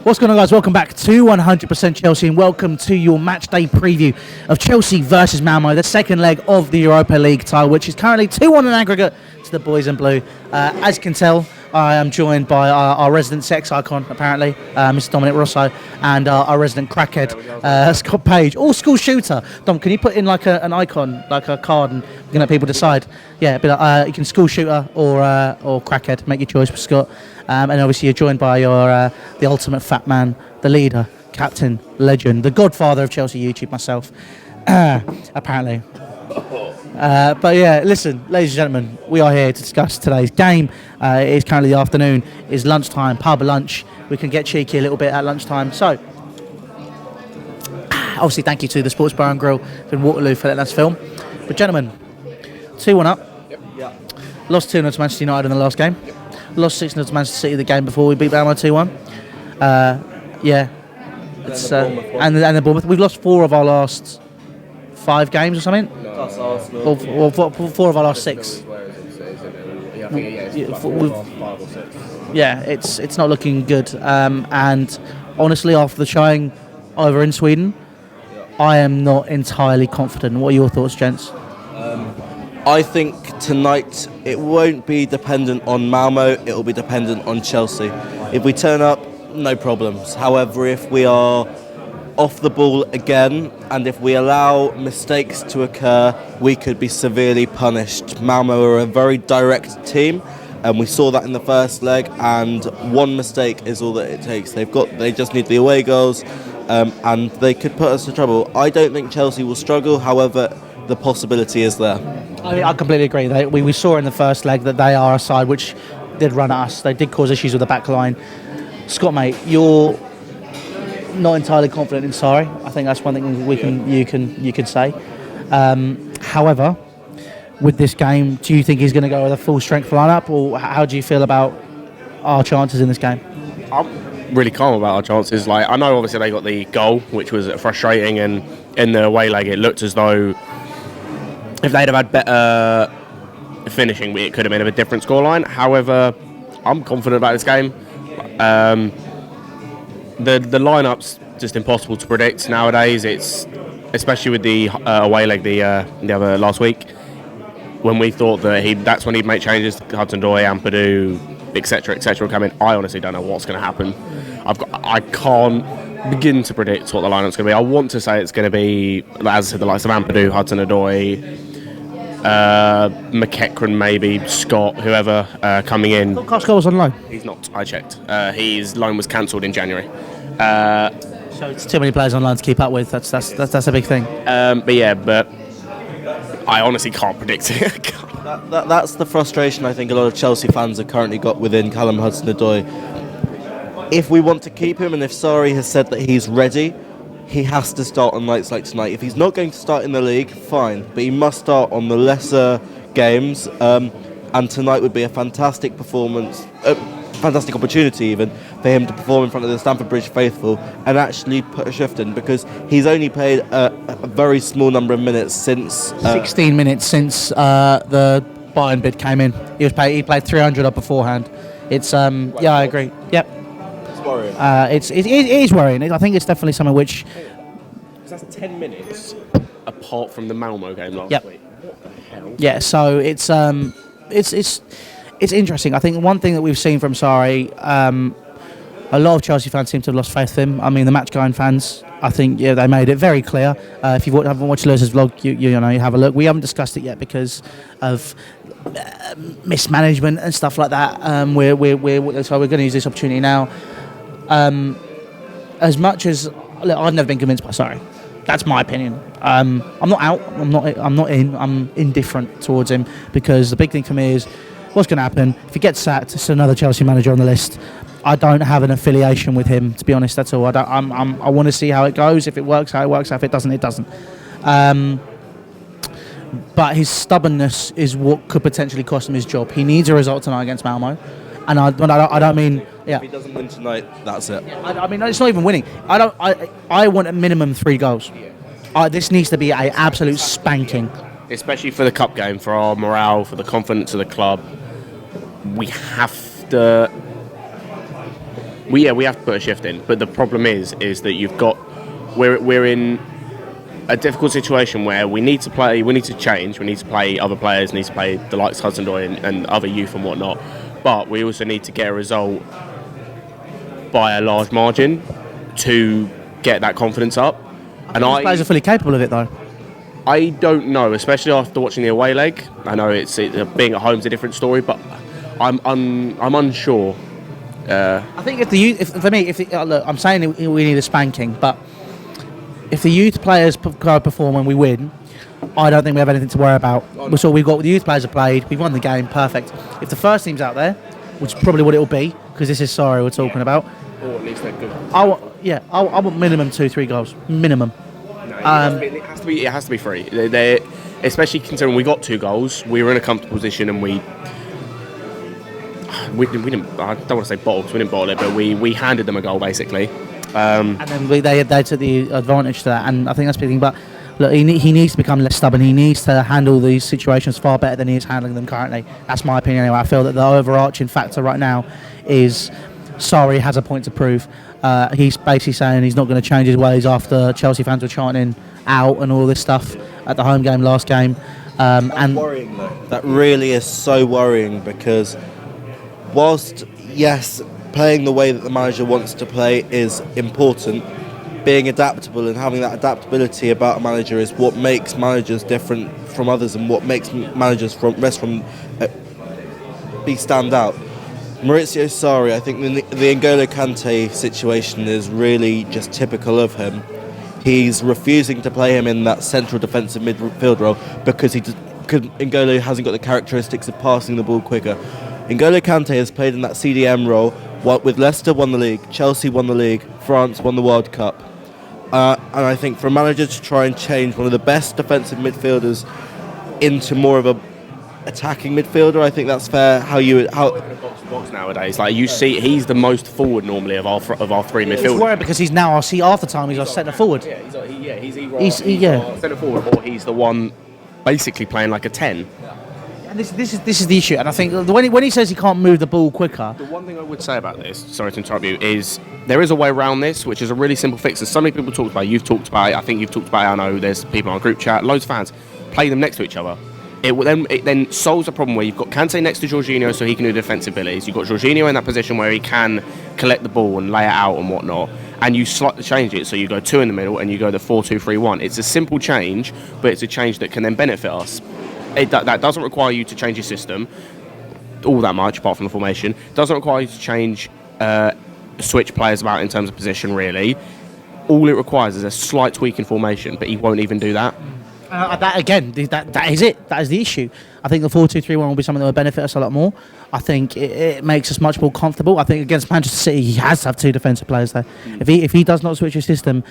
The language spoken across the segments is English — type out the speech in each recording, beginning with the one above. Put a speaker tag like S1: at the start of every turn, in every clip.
S1: What's going on, guys? Welcome back to 100% Chelsea and welcome to your match day preview of Chelsea versus Malmo, the second leg of the Europa League tie, which is currently 2-1 in aggregate to the boys in blue. As you can tell, I am joined by our resident sex icon, apparently, Mr. Dominic Rosso, and our resident crackhead, Scott Page, or school shooter. Dom, can you put in like an icon, like a card, and you can let people decide? Yeah, be like, you can school shooter or crackhead. Make your choice, Scott. And obviously you're joined by your the ultimate fat man, the leader, captain, legend, the godfather of Chelsea YouTube, myself, apparently. But yeah, listen, ladies and gentlemen, we are here to discuss today's game. It is currently the afternoon, it's lunchtime, pub lunch. We can get cheeky a little bit at lunchtime. So, obviously thank you to the Sports Bar and Grill in Waterloo for letting us film. But gentlemen, 2-1 up.
S2: Yep.
S1: Lost 2-0 to Manchester United in the last game.
S2: Yep.
S1: Lost 6-0 to Manchester City the game before we beat Malmo 2-1. Yeah. It's, and then Bournemouth. We've lost 4 of our last 5 games or something.
S2: Plus Arsenal.
S1: Or 4 of our last 6. Yeah, it's not looking good. And honestly, after the showing over in Sweden, I am not entirely confident. What are your thoughts, gents?
S2: I think tonight it won't be dependent on Malmo, it will be dependent on Chelsea. If we turn up, no problems. However, if we are off the ball again and if we allow mistakes to occur, we could be severely punished. Malmo are a very direct team, and we saw that in the first leg, and one mistake is all that it takes. They just need the away goals, and they could put us in trouble. I don't think Chelsea will struggle, however, the possibility is there.
S1: I completely agree. We saw in the first leg that they are a side which did run at us. They did cause issues with the back line. Scott, mate, you're not entirely confident in Sari. I think that's one thing you can say. However, with this game, do you think he's going to go with a full strength lineup, or how do you feel about our chances in this game?
S3: I'm really calm about our chances. Like, I know obviously they got the goal, which was frustrating, and in the away leg it looked as though if they'd have had better finishing, it could have been a different scoreline. However, I'm confident about this game. The lineup's just impossible to predict nowadays. It's especially with the away leg the other last week, when we thought that that's when he'd make changes. Hudson-Odoi, Ampadu, etc. come in. I honestly don't know what's going to happen. I can't begin to predict what the lineup's going to be. I want to say it's going to be, as I said, the likes of Ampadu, Hudson-Odoi, McEachran, maybe Scott, whoever coming in.
S1: Scott was on loan.
S3: He's not. I checked. His loan was cancelled in January.
S1: So it's too many players on loan to keep up with. That's a big thing.
S3: But I honestly can't predict it.
S2: That's the frustration I think a lot of Chelsea fans have currently got within Callum Hudson-Odoi. If we want to keep him, and if Sari has said that he's ready, he has to start on nights like tonight. If he's not going to start in the league, fine, but he must start on the lesser games, and tonight would be a fantastic performance, fantastic opportunity even, for him to perform in front of the Stamford Bridge faithful and actually put a shift in, because he's only played a very small number of minutes since...
S1: 16 minutes since the Bayern bid came in. He played 300 up beforehand. It's, yeah, I agree. Yep.
S2: Worrying.
S1: It is worrying. I think it's definitely something which...
S3: That's 10 minutes apart from the Malmo game last week. What the hell?
S1: Yeah, so it's interesting. I think one thing that we've seen from Sari, a lot of Chelsea fans seem to have lost faith in him. I mean, the match-going fans, I think, they made it very clear. If you haven't watched Lewis's vlog, you have a look. We haven't discussed it yet because of mismanagement and stuff like that. So we're going to use this opportunity now. As much as I've never been convinced by Sarri, that's my opinion. I'm not out. I'm not in. I'm indifferent towards him, because the big thing for me is what's going to happen if he gets sacked. It's another Chelsea manager on the list. I don't have an affiliation with him, to be honest. That's all. I want to see how it goes. If it works, how it works. If it doesn't, it doesn't. But his stubbornness is what could potentially cost him his job. He needs a result tonight against Malmo. And I don't mean... Yeah.
S2: If he doesn't win tonight, that's it.
S1: I mean, it's not even winning. I want a minimum 3 goals. This needs to be an absolute spanking.
S3: Especially for the cup game, for our morale, for the confidence of the club. We have to... we have to put a shift in. But the problem is that we're in a difficult situation where we need to change, we need to play other players, need to play the likes of Hudson-Odoi and other youth and whatnot. But we also need to get a result by a large margin to get that confidence up.
S1: And players are fully capable of it, though.
S3: I don't know, especially after watching the away leg. I know it's being at home is a different story, but I'm unsure.
S1: I think look, I'm saying we need a spanking, but if the youth players go perform and we win, I don't think we have anything to worry about. So we've got the youth players have played, we've won the game, perfect. If the first team's out there, which is probably what it will be, because this is Sari we're talking about.
S3: Or at least they're good.
S1: I want minimum 2-3 goals, minimum.
S3: It has to be free. They're, especially considering we got 2 goals, we were in a comfortable position, and we didn't. I don't want to say bottle, because we didn't bottle it, but we handed them a goal basically. And
S1: then they took the advantage to that, and I think that's the thing. But look, he needs to become less stubborn. He needs to handle these situations far better than he is handling them currently. That's my opinion anyway. I feel that the overarching factor right now is Sarri has a point to prove. He's basically saying he's not going to change his ways after Chelsea fans were chanting out and all this stuff at the home game last game.
S2: That's worrying though. That really is so worrying, because whilst, yes, playing the way that the manager wants to play is important, being adaptable and having that adaptability about a manager is what makes managers different from others and what makes managers stand out. Maurizio Sarri, I think the N'Golo Kante situation is really just typical of him. He's refusing to play him in that central defensive midfield role because N'Golo hasn't got the characteristics of passing the ball quicker. N'Golo Kante has played in that CDM role. With Leicester won the league, Chelsea won the league, France won the World Cup. And I think for a manager to try and change one of the best defensive midfielders into more of a attacking midfielder, I think that's fair.
S3: Box nowadays, like you see, he's the most forward normally of our 3 midfielders.
S1: It's worried because he's now. I see half the time he's our centre forward.
S3: He's centre forward, or he's the one basically playing like a 10.
S1: And this is the issue. And I think when he says he can't move the ball quicker.
S3: The one thing I would say about this, sorry to interrupt you, is there is a way around this, which is a really simple fix. There's so many people talked about. You've talked about it. I think you've talked about it. I know there's people on our group chat, loads of fans. Play them next to each other. It then solves a problem where you've got Kante next to Jorginho, so he can do defensive abilities. You've got Jorginho in that position where he can collect the ball and lay it out and whatnot. And you slightly change it, so you go 2 in the middle and you go the 4-2-3-1. It's a simple change, but it's a change that can then benefit us. That doesn't require you to change your system all that much, apart from the formation. It doesn't require you to change, switch players about in terms of position, really. All it requires is a slight tweak in formation, but he won't even do that.
S1: That is it. That is the issue. I think the 4-2-3-1 will be something that will benefit us a lot more. I think it makes us much more comfortable. I think against Manchester City, he has to have 2 defensive players there. If he does not switch his system,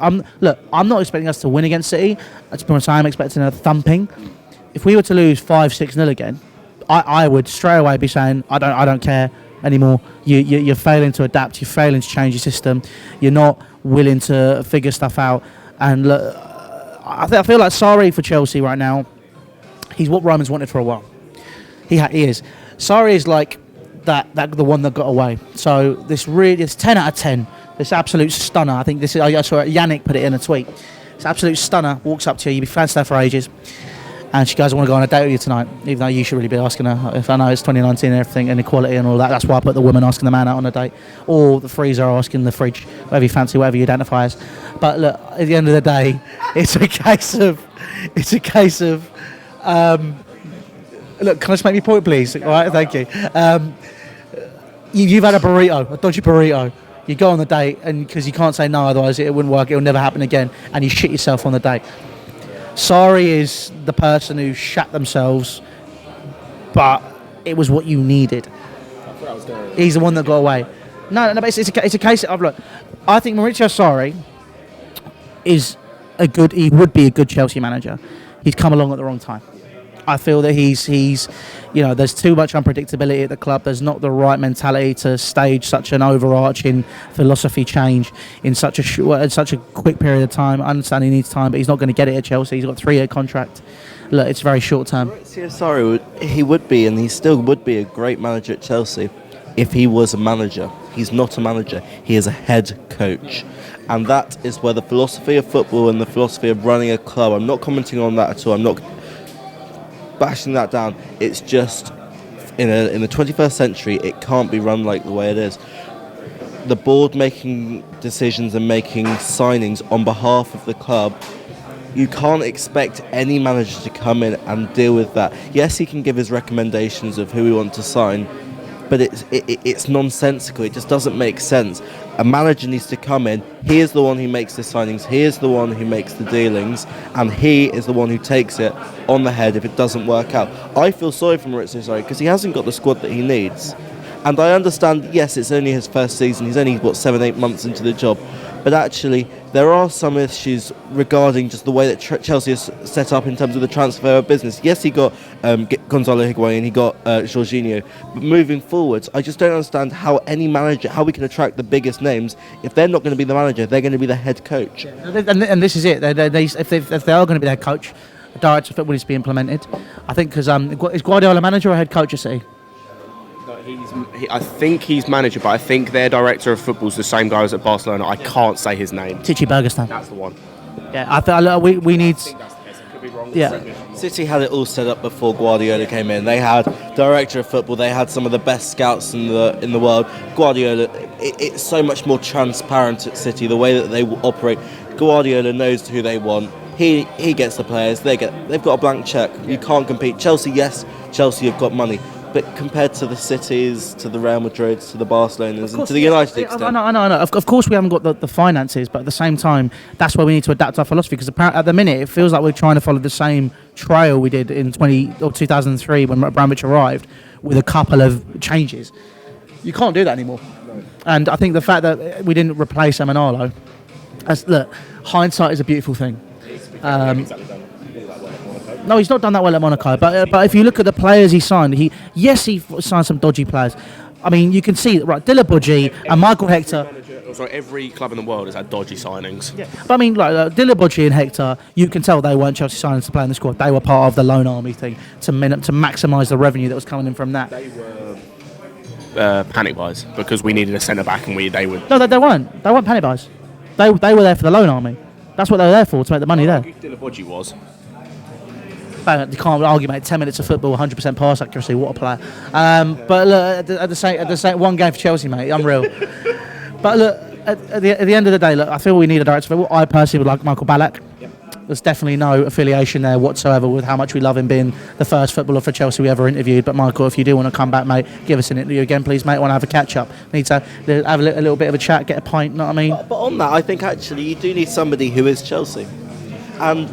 S1: I'm not expecting us to win against City. To be honest, I'm expecting a thumping. If we were to lose 5-6-0 again, I would straight away be saying I don't care anymore. You're failing to adapt. You're failing to change your system. You're not willing to figure stuff out. And look, I feel like Sarri for Chelsea right now, he's what Roman's wanted for a while. He is. Sarri is like that the one that got away. So it's 10 out of 10. This absolute stunner. I think I saw Yannick put it in a tweet. This absolute stunner walks up to you. You've been fans there for ages, and she goes, "I want to go on a date with you tonight." Even though you should really be asking her. If I know it's 2019 and everything, and equality and all that, that's why I put the woman asking the man out on a date, or the freezer asking the fridge, whatever you fancy, whatever you identify as. But look, at the end of the day, it's a case of. Look, can I just make my point, please? All right, thank you. You've had a dodgy burrito. You go on the date, and because you can't say no, otherwise it wouldn't work. It will never happen again, and you shit yourself on the date. Sarri is the person who shat themselves, but it was what you needed. He's the one that got away. No, but it's a case of look. I think Maurizio Sarri he would be a good Chelsea manager. He's come along at the wrong time. I feel that he's there's too much unpredictability at the club. There's not the right mentality to stage such an overarching philosophy change in such a quick period of time. I understand he needs time, but he's not going to get it at Chelsea. He's got a 3-year contract. Look, it's very short term.
S2: Sorry, he would be, and he still would be a great manager at Chelsea if he was a manager. he's not a manager, he is a head coach. And that is where the philosophy of football and the philosophy of running a club, I'm not commenting on that at all, I'm not bashing that down, it's just in the 21st century it can't be run like the way it is. The board making decisions and making signings on behalf of the club, you can't expect any manager to come in and deal with that. Yes, he can give his recommendations of who we want to sign, but it's nonsensical. It just doesn't make sense. A manager needs to come in. He is the one who makes the signings. He is the one who makes the dealings, and he is the one who takes it on the head if it doesn't work out. I feel sorry for Maurizio Sarri because he hasn't got the squad that he needs. And I understand, yes, it's only his first season. He's only, 7-8 months into the job. But actually, there are some issues regarding just the way that Chelsea is set up in terms of the transfer of business. Yes, he got Gonzalo Higuain, he got Jorginho. But moving forwards, I just don't understand how any manager, how we can attract the biggest names. If they're not going to be the manager, they're going to be the head coach.
S1: Yeah. And this is it. If they are going to be their coach, a director of football needs to be implemented. I think because is Guardiola manager or head coach at City?
S3: I think he's manager, but I think their director of football is the same guy as at Barcelona. I can't say his name.
S1: Tichy Bergestan.
S3: That's the one.
S1: Yeah, we need.
S3: I think that's the case. It could be wrong.
S1: Yeah.
S2: City had it all set up before Guardiola came in. They had director of football. They had some of the best scouts in the world. Guardiola, it's so much more transparent at City. The way that they operate, Guardiola knows who they want. He gets the players. They've got a blank check. You can't compete. Chelsea, yes, Chelsea have got money. But compared to the Cities, to the Real Madrids, to the Barcelonas, and to the United extent.
S1: I know. Of course we haven't got the finances, but at the same time, that's where we need to adapt our philosophy, because at the minute, it feels like we're trying to follow the same trail we did in 2003 when Abramovich arrived, with a couple of changes. You can't do that anymore. No. And I think the fact that we didn't replace Emanalo, look, hindsight is a beautiful thing. No, he's not done that well at Monaco. But if you look at the players he signed, he signed some dodgy players. I mean, you can see, right, Diliboji and Michael Hector.
S3: Sorry, every club in the world has had dodgy signings.
S1: Yeah. But I mean, like Diliboji and Hector, you can tell they weren't Chelsea signings to play in the squad. They were part of the loan army thing to maximise the revenue that was coming in from that.
S3: They were panic buys because we needed a centre back, and they would.
S1: No, they weren't. They weren't panic buys. They were there for the loan army. That's what they were there for, to make the money there.
S3: Diliboji was.
S1: You can't argue, mate. 10 minutes of football, 100% pass accuracy. What a player! But look, at the same one game for Chelsea, mate. Unreal. But look, at the end of the day, look, I feel we need a director of football. I personally would like Michael Ballack. Yep. There's definitely no affiliation there whatsoever with how much we love him being the first footballer for Chelsea we ever interviewed. But Michael, if you do want to come back, mate, give us an interview again, please, mate. I want to have a catch up. Need to have a little bit of a chat, get a pint. Know what I mean?
S2: But on that, I think actually you do need somebody who is Chelsea. And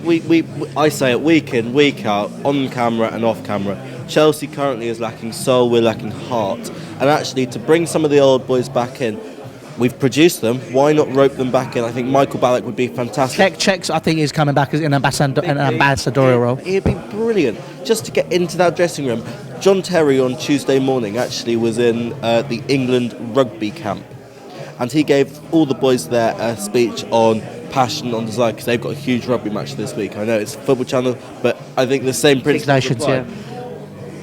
S2: I say it week in, week out, on camera and off camera. Chelsea currently is lacking soul, we're lacking heart. And actually, to bring some of the old boys back in, we've produced them. Why not rope them back in? I think Michael Ballack would be fantastic.
S1: Czechs, I think, is coming back as an ambassadorial role.
S2: He'd be brilliant just to get into that dressing room. John Terry on Tuesday morning actually was in the England rugby camp. And he gave all the boys there a speech on passion, on desire, because they've got a huge rugby match this week. I know it's a football channel, but I think the same principles apply.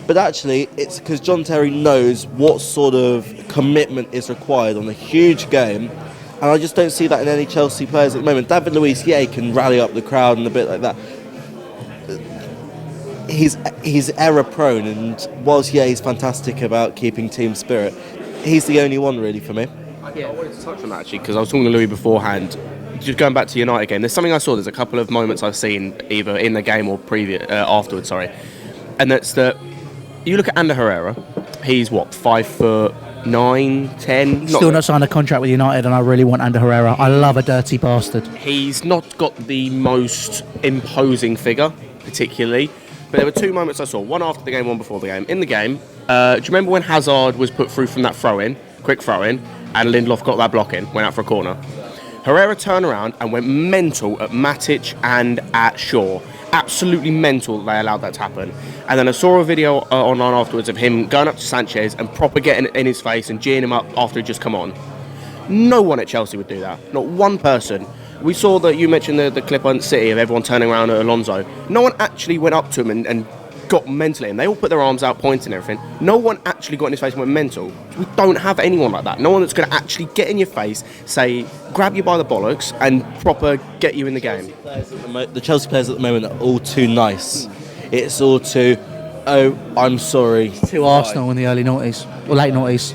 S2: But actually, it's because John Terry knows what sort of commitment is required on a huge game, and I just don't see that in any Chelsea players at the moment. David Luiz, yeah, he can rally up the crowd and a bit like that. He's error prone, and whilst, yeah, he's fantastic about keeping team spirit, he's the only one really for me.
S3: I wanted to touch on that actually, because I was talking to Louis beforehand. Just going back to United game, there's something I saw. There's a couple of moments I've seen either in the game or afterwards. Sorry, and that's that. You look at Ander Herrera. He's what, 5'9", 10.
S1: Still not signed a contract with United, and I really want Ander Herrera. I love a dirty bastard.
S3: He's not got the most imposing figure, particularly. But there were two moments I saw. One after the game, one before the game. In the game, do you remember when Hazard was put through from that quick throw-in, and Lindelof got that block in, went out for a corner? Herrera turned around and went mental at Matic and at Shaw. Absolutely mental that they allowed that to happen. And then I saw a video online afterwards of him going up to Sanchez and proper getting in his face and geeing him up after he'd just come on. No one at Chelsea would do that. Not one person. We saw that you mentioned the clip on City of everyone turning around at Alonso. No one actually went up to him and got mentally, and they all put their arms out, pointing and everything. No one actually got in his face and went mental. We don't have anyone like that. No one that's going to actually get in your face, say, grab you by the bollocks, and proper get you in the game.
S2: The Chelsea players at the moment are all too nice. It's all too, oh, I'm sorry.
S1: To Arsenal in the early noughties or late noughties.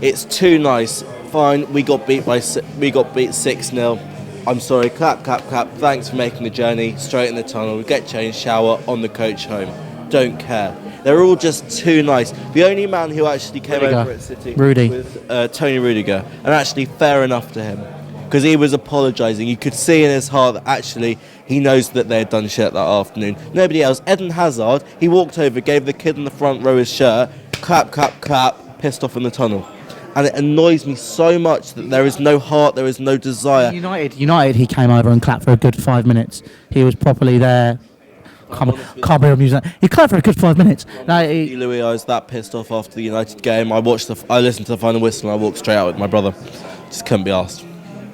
S2: It's too nice. Fine, we got beat 6-0. I'm sorry, clap, clap, clap. Thanks for making the journey. Straight in the tunnel. We get changed, shower, on the coach home. Don't care. They're all just too nice. The only man who actually came over at City was Tony Rudiger, and actually fair enough to him, because he was apologising. You could see in his heart that actually he knows that they had done shit that afternoon. Nobody else. Eden Hazard, he walked over, gave the kid in the front row his shirt, clap, clap, clap, pissed off in the tunnel. And it annoys me so much that there is no heart, there is no desire.
S1: United, he came over and clapped for a good 5 minutes. He was properly there. Can't be amusing. He clapped for a good 5 minutes.
S2: Louis, I was that pissed off after the United game. I listened to the final whistle and I walked straight out with my brother. Just couldn't be asked.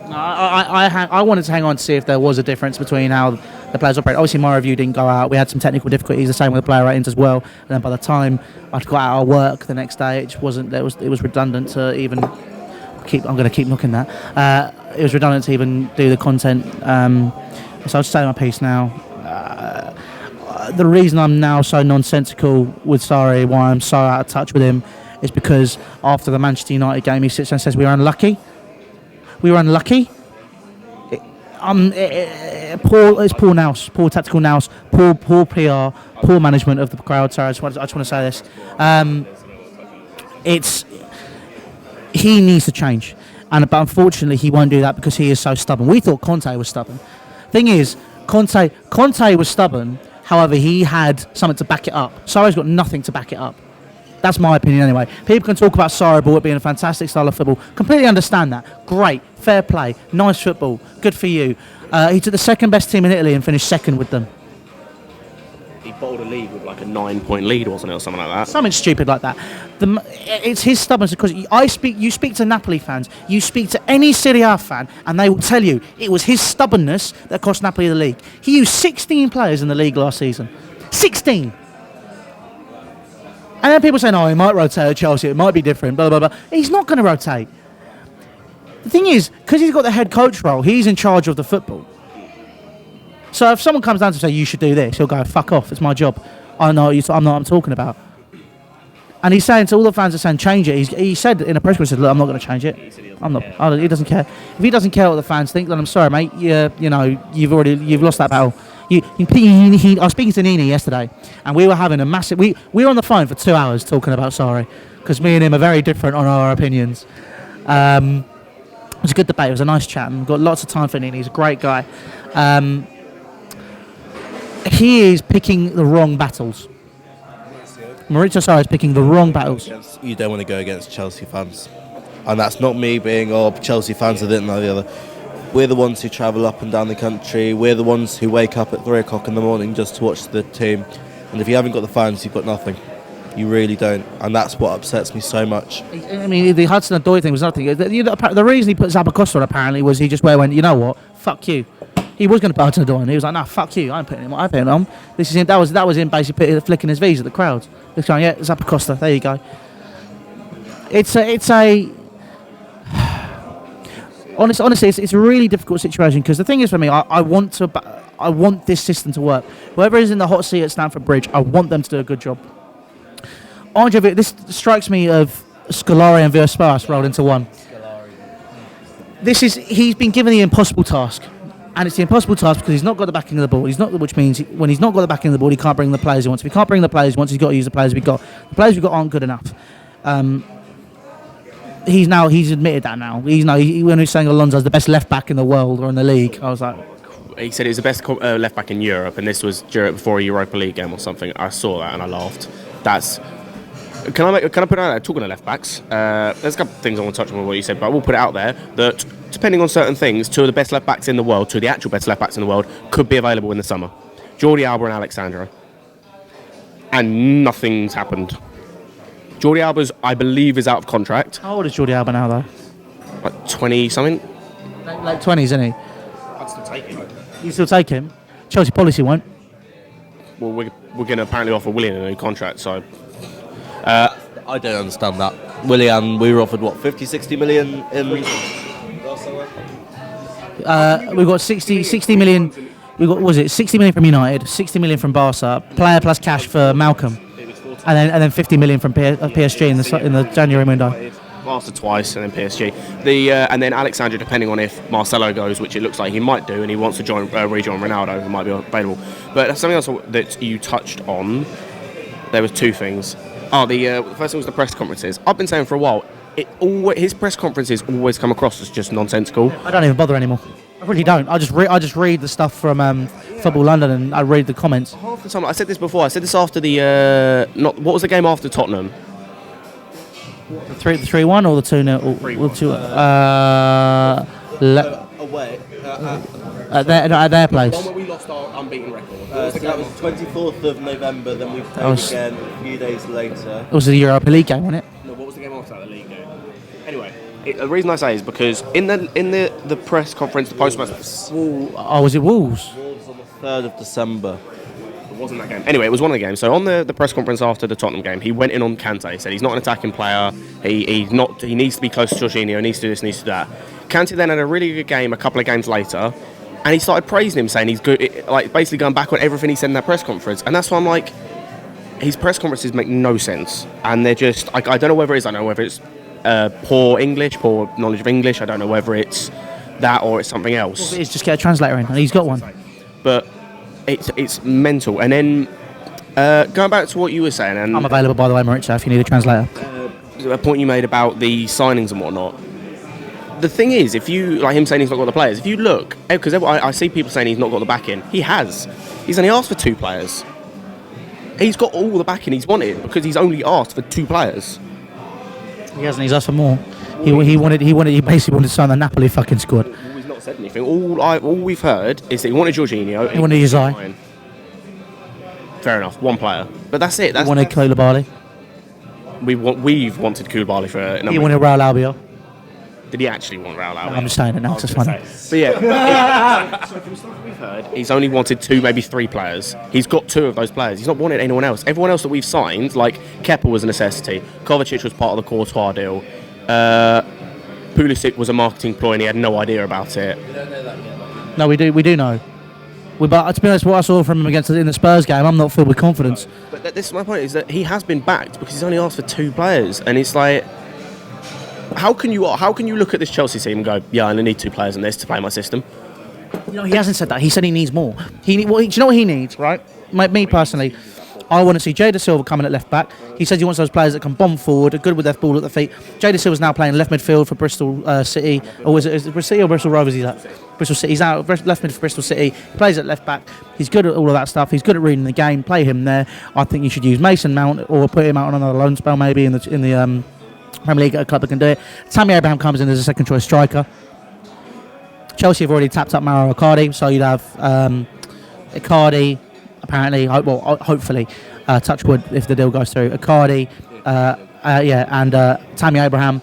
S1: I wanted to hang on to see if there was a difference between how the players operate. Obviously, my review didn't go out. We had some technical difficulties, the same with the player ratings as well. And then by the time I'd got out of work the next day, it was redundant to even keep. I'm going to keep looking that. It was redundant to even do the content. So I'll just say my piece now. The reason I'm now so nonsensical with Sari, why I'm so out of touch with him, is because after the Manchester United game, he sits and says we were unlucky. We were unlucky. It's poor nous, poor tactical nous, poor PR, poor management of the crowd. Sorry, I just want to say this. He needs to change, but unfortunately he won't do that because he is so stubborn. We thought Kante was stubborn. Thing is, Kante was stubborn. However, he had something to back it up. Sarri's got nothing to back it up. That's my opinion anyway. People can talk about Sarri ball being a fantastic style of football. Completely understand that. Great. Fair play. Nice football. Good for you. He took the second best team in Italy and finished second with them.
S3: He bowled a lead with like a 9-point lead, wasn't it, or something like that?
S1: Something stupid like that. It's his stubbornness because you speak to Napoli fans, you speak to any Serie A fan, and they will tell you it was his stubbornness that cost Napoli the league. He used 16 players in the league last season. 16! And then people say, no, he might rotate at Chelsea, it might be different, blah, blah, blah. He's not going to rotate. The thing is, because he's got the head coach role, he's in charge of the football. So if someone comes down to say, you should do this, he'll go, fuck off, it's my job. I know I'm not what I'm talking about. And he's saying to all the fans that saying, change it. He said in a press conference, look, I'm not going to change it. He doesn't care. If he doesn't care what the fans think, then I'm sorry, mate. You've lost that battle. I was speaking to Nini yesterday, and we were having a massive. We were on the phone for 2 hours talking about Sarri, because me and him are very different on our opinions. It was a good debate. It was a nice chat, and got lots of time for Nini. He's a great guy. He is picking the wrong battles. Maurizio Sarri is picking the wrong battles.
S2: You don't want to go against Chelsea fans, and that's not me being Chelsea fans are this and that, the other. We're the ones who travel up and down the country. We're the ones who wake up at 3 o'clock in the morning just to watch the team. And if you haven't got the fans, you've got nothing. You really don't. And that's what upsets me so much.
S1: I mean, the Hudson-Odoi thing was nothing. The reason he put Zappacosta on, apparently, was he just went, you know what, fuck you. He was going to put Hudson-Odoi on. He was like, no, fuck you. I'm putting him on. This is him. That was him basically flicking his V's at the crowd. He's going, yeah, Zappacosta. There you go. It's a Honestly, it's a really difficult situation because the thing is for me, I want this system to work. Whoever is in the hot seat at Stamford Bridge, I want them to do a good job. This strikes me of Scolari and Villas-Boas rolled into one. He's been given the impossible task, and it's the impossible task because he's not got the backing of the board. Which means when he's not got the backing of the board, he can't bring the players he wants. If he can't bring the players he wants, he's got to use the players we've got. The players we've got aren't good enough. He's admitted that now. When he was saying Alonso's the best left back in the world or in the league, I was like,
S3: he said he was the best left back in Europe, and this was before a Europa League game or something. I saw that and I laughed. Can I put it out there? Talking of left backs, there's a couple of things I want to touch on with what you said, but I will put it out there that depending on certain things, two of the best left backs in the world, two of the actual best left backs in the world, could be available in the summer. Jordi Alba and Alexandro, and nothing's happened. Jordi Alba's, I believe, is out of contract.
S1: How old is Jordi Alba now, though?
S3: Like 20-something.
S1: Late 20s, isn't he?
S3: I'd still take him.
S1: You still take him? Chelsea policy won't.
S3: Well, we're going to apparently offer Willian a new contract. So
S2: I don't understand that. Willian, we were offered, what, 50, 60 million in...
S1: We've got 60 million. We got, was it 60 million from United, 60 million from Barca, player plus cash for Malcolm, and then 50 million from PSG in the January window.
S3: Barca twice and then PSG. And then Alexandra, depending on if Marcelo goes, which it looks like he might do, and he wants to rejoin Ronaldo, who might be available. But something else that you touched on, there was two things. The first thing was the press conferences. I've been saying for a while, his press conferences always come across as just nonsensical.
S1: I don't even bother anymore. I really don't. I just read the stuff from Football London, and I read the comments.
S3: Half the time, I said this before. I said this after the what was the game after Tottenham?
S1: The 3-1 or the 2-0?
S2: Away.
S1: At their place.
S3: The one where we lost our unbeaten record.
S2: That was 24th of November, then we played again a few days later.
S1: It was the Europa League game, wasn't it?
S3: No, what was the game after that, the league game? Anyway, the reason I say is because in the press conference, the postmatch...
S1: Was it Wolves?
S2: Wolves on the 3rd of December.
S3: It wasn't that game. Anyway, it was one of the games. So on the press conference after the Tottenham game, he went in on Kante. He said he's not an attacking player. He needs to be close to Jorginho. He needs to do this, needs to do that. Kante then had a really good game a couple of games later, and he started praising him, saying he's good, like basically going back on everything he said in that press conference. And that's why I'm like, his press conferences make no sense, and they're just I don't know whether it's poor English, poor knowledge of English. I don't know whether it's that or it's something else.
S1: Well, it's just get a translator in, and he's got one.
S3: But it's mental. And then going back to what you were saying, and
S1: I'm available, by the way, Mauricio, if you need a translator.
S3: A point you made about the signings and whatnot. The thing is, if you, like him saying he's not got the players, if you look, because I see people saying he's not got the backing, he has. He's only asked for 2 players. He's got all the backing he's wanted because he's only asked for 2 players.
S1: He hasn't. He's asked for more. He basically wanted to sign the Napoli fucking squad.
S3: Well, he's not said anything. All we've heard is that he wanted Jorginho.
S1: He wanted Uzai.
S3: Fair enough, 1 player, but that's it.
S1: He wanted Koulibaly.
S3: We've wanted Koulibaly for a number.
S1: He wanted Raul Albiol.
S3: Did he actually want Raul Albiol?
S1: I'm just saying it now. It's just funny.
S3: But yeah, so from stuff we've heard, he's only wanted 2, maybe 3 players. He's got 2 of those players. He's not wanted anyone else. Everyone else that we've signed, like Kepa was a necessity. Kovacic was part of the Courtois deal. Pulisic was a marketing ploy and he had no idea about it.
S2: We don't know that yet.
S1: No, we do know. But to be honest, what I saw from him in the Spurs game, I'm not filled with confidence.
S3: But this is my point, is that he has been backed because he's only asked for 2 players, and it's like, how can you look at this Chelsea team and go, yeah, I only need 2 players in this to play my system?
S1: You know, he hasn't said that. He said he needs more. Do you know what he needs, right? Me personally, I want to see Jada Silva coming at left back. He says he wants those players that can bomb forward, are good with their ball at the feet. Jada Silva's now playing left midfield for Bristol City. Or is it City or Bristol Rovers he's at? Bristol City. He's out left mid for Bristol City. He plays at left back. He's good at all of that stuff. He's good at reading the game. Play him there. I think you should use Mason Mount or put him out on another loan spell maybe in the Premier League at a club that can do it. Tammy Abraham comes in as a second choice striker. Chelsea have already tapped up Mauro Icardi, so you'd have Icardi, apparently, hopefully, touch wood if the deal goes through. Icardi, and Tammy Abraham.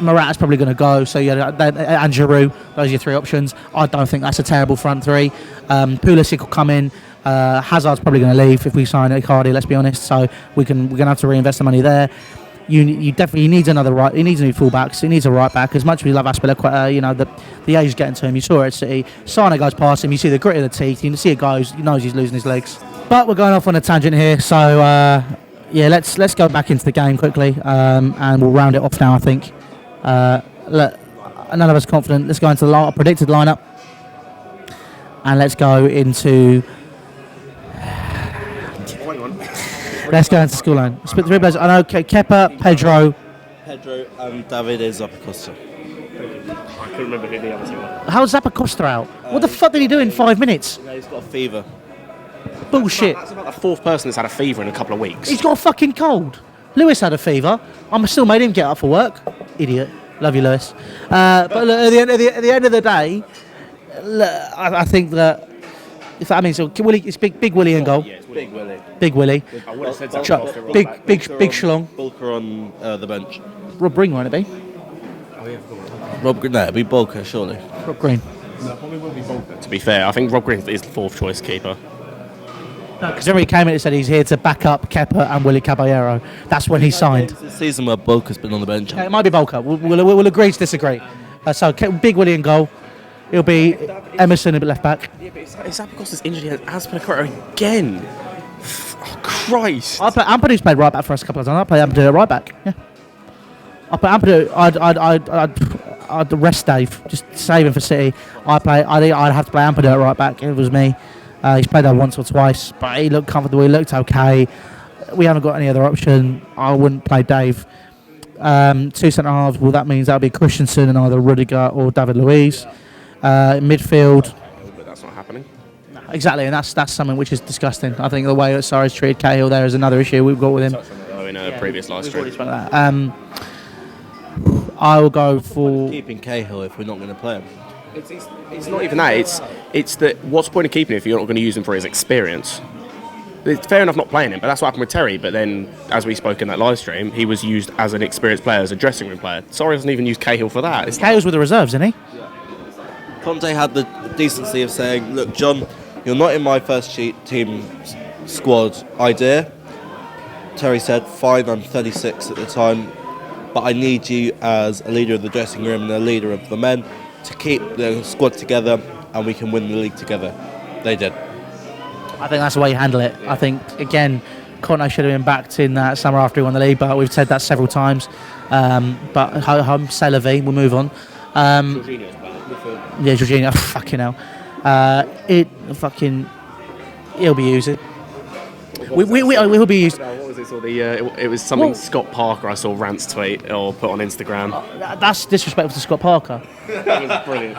S1: Morata's probably going to go, so and Giroud. Those are your 3 options. I don't think that's a terrible front 3. Pulisic will come in. Hazard's probably going to leave if we sign Icardi. Let's be honest. So we're going to have to reinvest the money there. You definitely need another right. He needs a new fullback. He needs a right back. As much as we love Aspilicueta, the age is getting to him. You saw it at City. Sane goes past him. You see the grit of the teeth. You see a guy who knows he's losing his legs. But we're going off on a tangent here. So let's go back into the game quickly, and we'll round it off now. I think. Look, none of us confident. Let's go into the predicted lineup, and let's go into. Let's go into school line. Split the 3 players. I know Kepa, Pedro,
S2: and David Zappacosta.
S3: I couldn't remember who the other 2 were.
S1: How's Zappacosta out? What the fuck did he do in 5 minutes?
S2: Yeah, he's got a fever.
S1: Bullshit.
S3: That's about the 4th person that's had a fever in a couple of weeks.
S1: He's got a fucking cold. Lewis had a fever. I still made him get up for work. Idiot. Love you, Lewis. But look, at the end of the day, look, I think that if that means it's big Willie in goal.
S3: Yeah, it's Big Willie.
S1: Big Willie.
S3: I would have said
S1: Big Schlong.
S2: Bulker on the bench.
S1: Rob Green, won't it be?
S3: Oh yeah,
S2: Rob Green, no, it'd be Bulker, surely.
S1: Rob Green.
S3: no, probably will be Bolton. To be fair, I think Rob Green is the 4th choice keeper.
S1: Because remember he came in and said he's here to back up Kepa and Willy Caballero. That's when he signed.
S2: This season where Bulka's been on the bench.
S1: It might be Bolka. We'll agree to disagree. Big Willy in goal. It'll be Emerson a bit left back.
S3: Yeah, but it's Zappacosta's injury has Aspilicueta again. Oh, Christ.
S1: Ampadu's played right back for us a couple of times. I'd play Ampadu at right back. Yeah. I'd play Ampadu. I'd rest Dave. Just save him for City. I'd have to play Ampadu at right back. If it was me. He's played that once or twice, but he looked comfortable. He looked okay. We haven't got any other option. I wouldn't play Dave. 2 centre halves. Well, that means that'll be Christensen and either Rudiger or David Luiz. Midfield.
S3: But that's not happening.
S1: Exactly, and that's something which is disgusting. I think the way that Sarri's treated Cahill there is another issue we've got with him.
S3: In a previous live stream.
S1: I will go for
S2: Keeping Cahill if we're not going to play him.
S3: It's not even that. It's that. What's the point of keeping him if you're not going to use him for his experience? It's fair enough not playing him, but that's what happened with Terry. But then, as we spoke in that live stream, he was used as an experienced player, as a dressing room player. Sorry, doesn't even use Cahill for that.
S1: Cahill's with the reserves, isn't he?
S2: Kante had the decency of saying, "Look, John, you're not in my first team squad idea." Terry said, "Fine, I'm 36 at the time, but I need you as a leader of the dressing room and a leader of the men to keep the squad together, and we can win the league together." They did.
S1: I think that's the way you handle it. I think, again, Conte should have been backed in that summer after he won the league, but we've said that several times. But c'est la vie, we'll move on. Yeah, Jorginho, fucking hell. He'll be used. We'll be used.
S3: What was it? It was something Scott Parker I saw Rant's tweet or put on Instagram.
S1: That's disrespectful to Scott Parker.
S3: That was brilliant.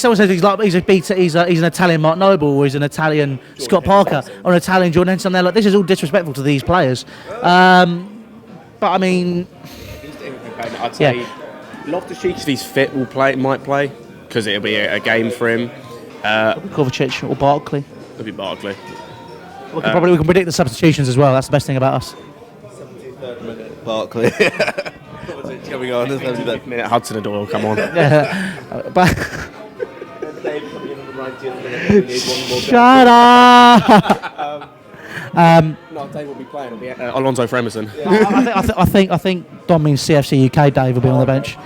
S1: Someone says he's an Italian Mark Noble or he's an Italian Scott Parker or an Italian Jordan Henderson. They're like, this is all disrespectful to these players. But I mean,
S3: I'd say Loftus-Cheek, if he's fit, might play because it'll be a game for him.
S1: Kovacic or Barkley.
S3: It'll be Barkley.
S1: We can predict the substitutions as well. That's the best thing about us.
S2: 73rd minute, Barkley. What's coming on?
S3: 75th minute, Hudson-Odoi, come on.
S1: Shut up!
S3: No, Dave will be playing. It'll be Alonso Fremerson.
S1: I think Don means CFC UK. Dave will be on the bench.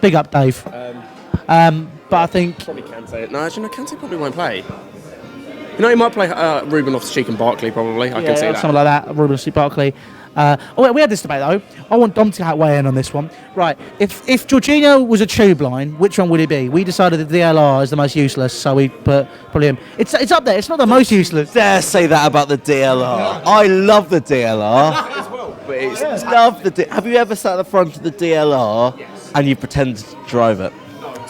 S1: Big up, Dave. But I think
S3: Probably Kante. No, actually, Kante probably won't play. You know, he might play Ruben Loftus-Cheek and Barkley, probably. I can see that.
S1: Something like that. Ruben Barkley. We had this debate, though. I want Dom to weigh in on this one. Right, if Jorginho was a tube line, which one would it be? We decided that DLR is the most useless, so we put probably him. It's up there. It's not the most useless.
S2: Dare say that about the DLR. I love the DLR. Love the Have you ever sat at the front of the DLR and you pretended to drive it?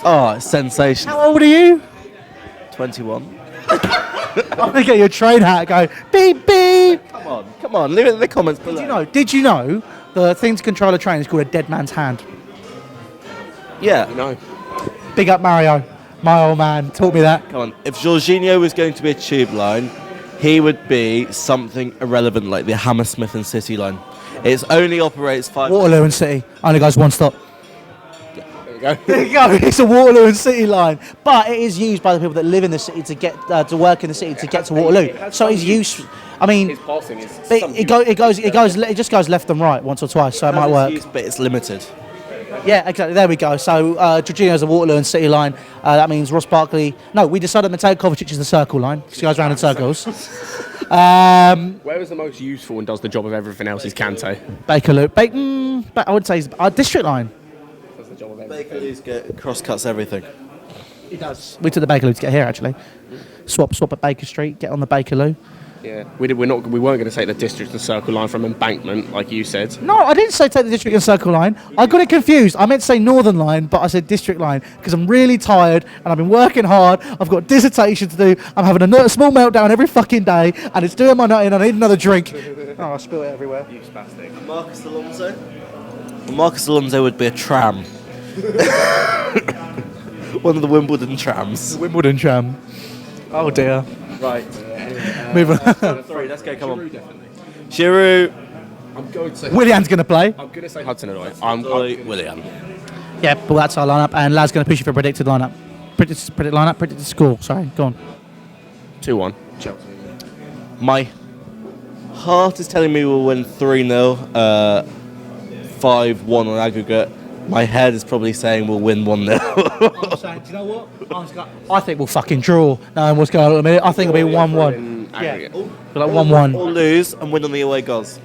S2: Oh, it's sensational.
S1: How old are you?
S2: 21.
S1: I'm going to get your train hat and go, beep, beep.
S2: Come on, leave it in the comments below.
S1: Did you know the thing to control a train is called a dead man's hand?
S2: Yeah.
S3: No.
S1: Big up Mario, my old man, taught me that.
S2: Come on, if Jorginho was going to be a tube line, he would be something irrelevant like the Hammersmith and City line. It only operates 5...
S1: Waterloo and City, only goes one stop.
S3: There
S1: you go. It's a Waterloo and City line, but it is used by the people that live in the city to get to work in the city to get to Waterloo. So it's used. I mean,
S3: his passing is.
S1: It just goes left and right once or twice, so it might work.
S2: Used, but it's limited.
S1: Yeah, exactly. There we go. So Jorginho's the Waterloo and City line. That means Ross Barkley. No, we decided Mateo Kovacic is the circle line. He goes round in circles.
S3: Where is the most useful and does the job of everything else is Kante.
S1: Bakerloo. I would say he's district line.
S2: Bakerloo cross-cuts everything.
S1: He does. We took the Bakerloo to get here, actually. Swap at Baker Street, get on the Bakerloo.
S3: Yeah, we weren't going to take the district and circle line from Embankment, like you said.
S1: No, I didn't say take the district and circle line. I got it confused. I meant to say northern line, but I said district line because I'm really tired and I've been working hard. I've got dissertation to do. I'm having a small meltdown every fucking day, and it's doing my nut in. I need another drink. Oh, I spilled it everywhere.
S3: You spastic.
S2: Marcus Alonso? Well, Marcus Alonso would be a tram. One of the Wimbledon trams.
S1: Wimbledon tram. Oh dear.
S3: Right.
S1: Move on.
S2: Sorry, let's go. Come on. Giroud.
S3: I'm going to say.
S1: Willian's going to play.
S3: I'm going to say Hudson-Odoi.
S2: Willian.
S1: Yeah, well that's our lineup, and Lad's going to push you for a predicted lineup. Predicted score. Sorry, go on.
S3: 2-1. Chelsea.
S2: My heart is telling me we'll win 3-0, 5-1 on aggregate. My head is probably saying we'll win 1-0.
S1: I'm saying, do you know what? I think we'll fucking draw. No, what's going on at the minute? I think it'll be 1-1. Yeah, like 1-1.
S2: Or lose and win on the away goals.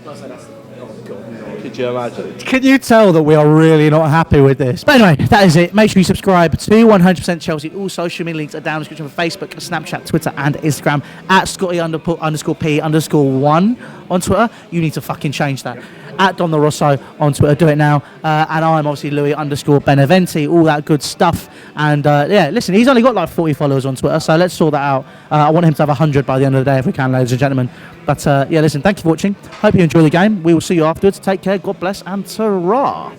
S2: Could you imagine?
S1: Can you tell that we are really not happy with this? But anyway, that is it. Make sure you subscribe to 100% Chelsea. All social media links are down in the description for Facebook, Snapchat, Twitter, and Instagram. At Scotty_P_1 on Twitter. You need to fucking change that. At Don the Rosso on Twitter. Do it now. And I'm obviously Louis_Beneventi. All that good stuff. And yeah, listen, he's only got like 40 followers on Twitter, so let's sort that out. I want him to have 100 by the end of the day if we can, ladies and gentlemen. But yeah, listen, thank you for watching. Hope you enjoy the game. We will see you afterwards. Take care. God bless and ta-ra.